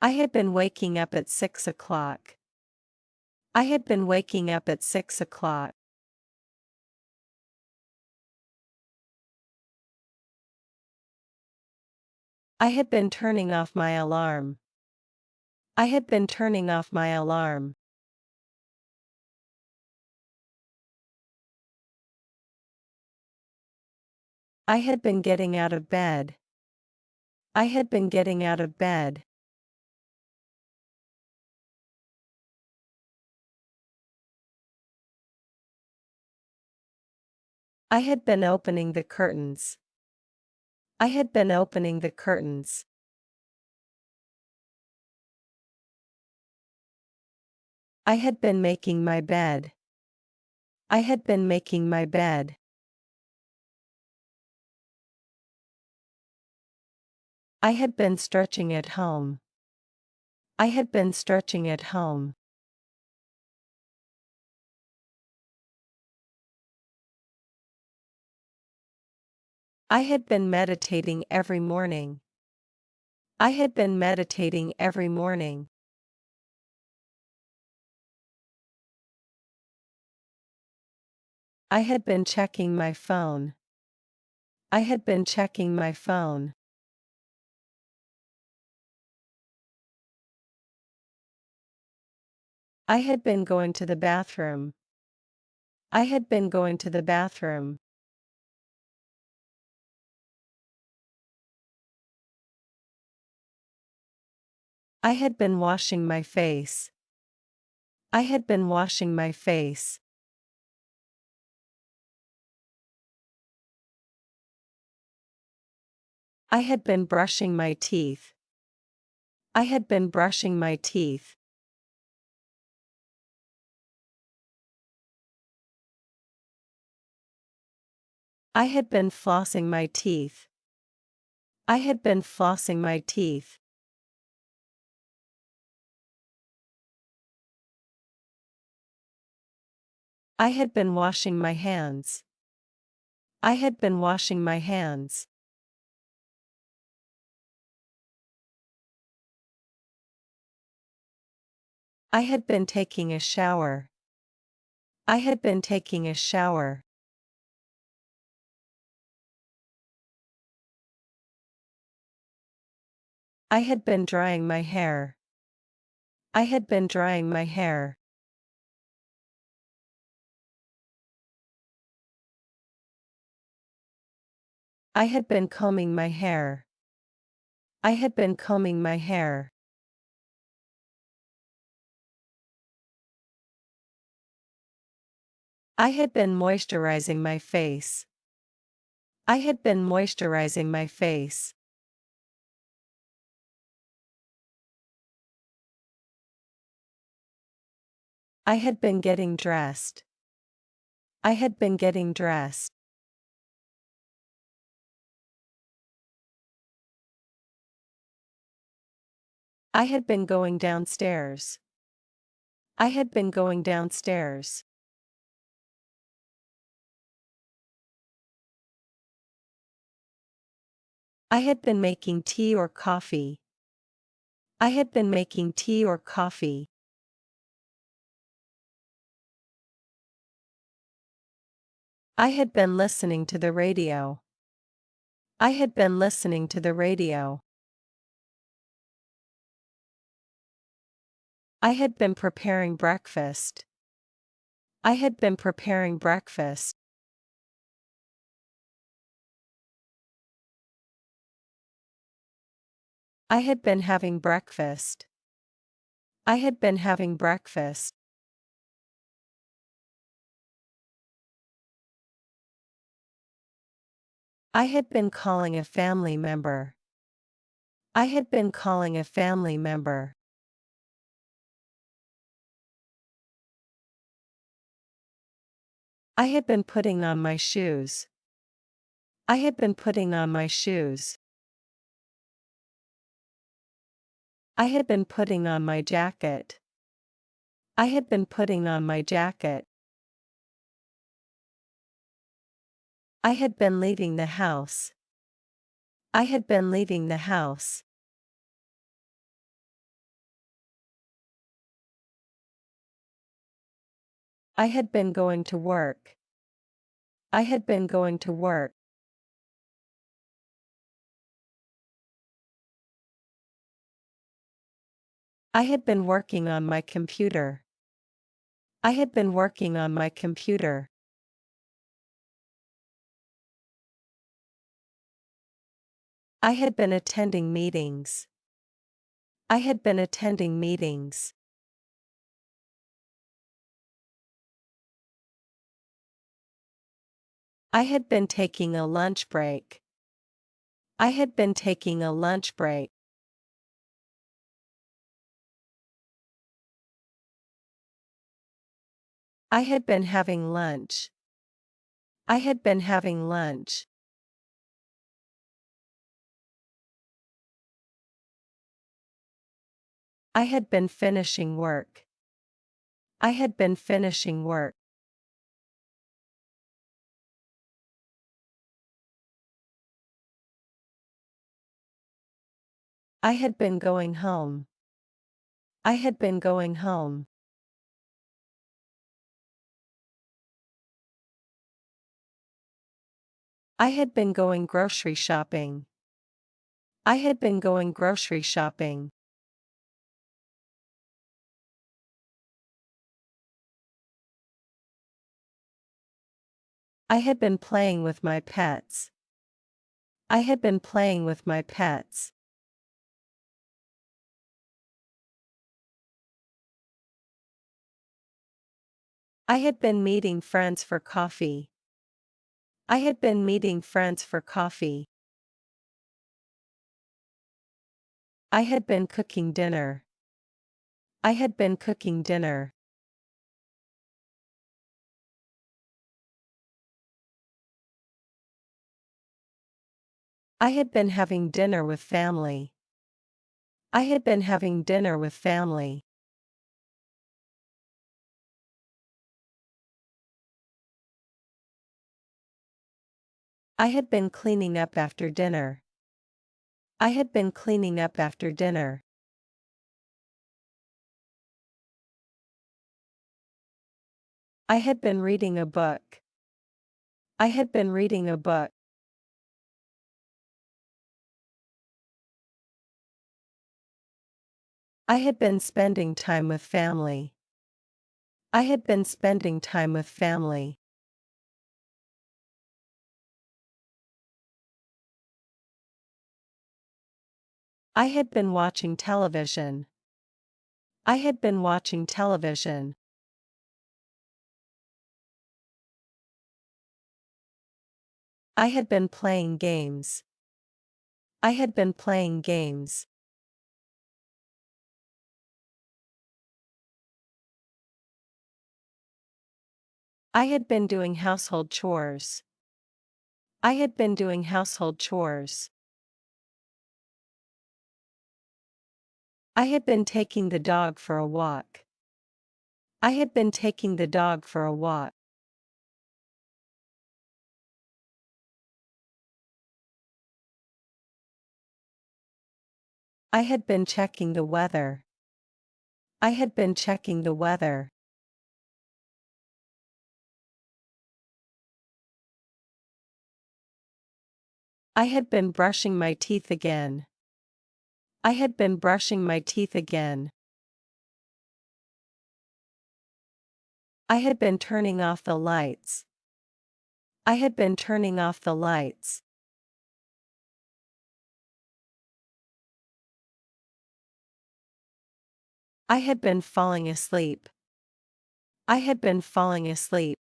I had been waking up at 6 o'clock. I had been waking up at 6 o'clock. I had been turning off my alarm. I had been turning off my alarm. I had been getting out of bed. I had been getting out of bed. I had been opening the curtains. I had been opening the curtains. I had been making my bed. I had been making my bed. I had been stretching at home. I had been stretching at home. I had been meditating every morning. I had been meditating every morning. I had been checking my phone. I had been checking my phone. I had been going to the bathroom. I had been going to the bathroom. I had been washing my face. I had been washing my face. I had been brushing my teeth. I had been brushing my teeth. I had been flossing my teeth. I had been flossing my teeth. I had been washing my hands. I had been washing my hands. I had been taking a shower. I had been taking a shower. I had been drying my hair. I had been drying my hair. I had been combing my hair. I had been combing my hair. I had been moisturizing my face. I had been moisturizing my face. I had been getting dressed. I had been getting dressed. I had been going downstairs. I had been going downstairs. I had been making tea or coffee. I had been making tea or coffee. I had been listening to the radio. I had been listening to the radio. I had been preparing breakfast. I had been preparing breakfast. I had been having breakfast. I had been having breakfast. I had been calling a family member. I had been calling a family member. I had been putting on my shoes. I had been putting on my shoes. I had been putting on my jacket. I had been putting on my jacket. I had been leaving the house. I had been leaving the house. I had been going to work. I had been going to work. I had been working on my computer. I had been working on my computer. I had been attending meetings. I had been attending meetings. I had been taking a lunch break. I had been taking a lunch break. I had been having lunch. I had been having lunch. I had been finishing work. I had been finishing work. I had been going home. I had been going home. I had been going grocery shopping. I had been going grocery shopping. I had been playing with my pets. I had been playing with my pets. I had been meeting friends for coffee. I had been meeting friends for coffee. I had been cooking dinner. I had been cooking dinner. I had been having dinner with family. I had been having dinner with family. I had been cleaning up after dinner. I had been cleaning up after dinner. I had been reading a book. I had been reading a book. I had been spending time with family. I had been spending time with family. I had been watching television. I had been watching television. I had been playing games. I had been playing games. I had been doing household chores. I had been doing household chores. I had been taking the dog for a walk. I had been taking the dog for a walk. I had been checking the weather. I had been checking the weather. I had been brushing my teeth again. I had been brushing my teeth again. I had been turning off the lights. I had been turning off the lights. I had been falling asleep. I had been falling asleep.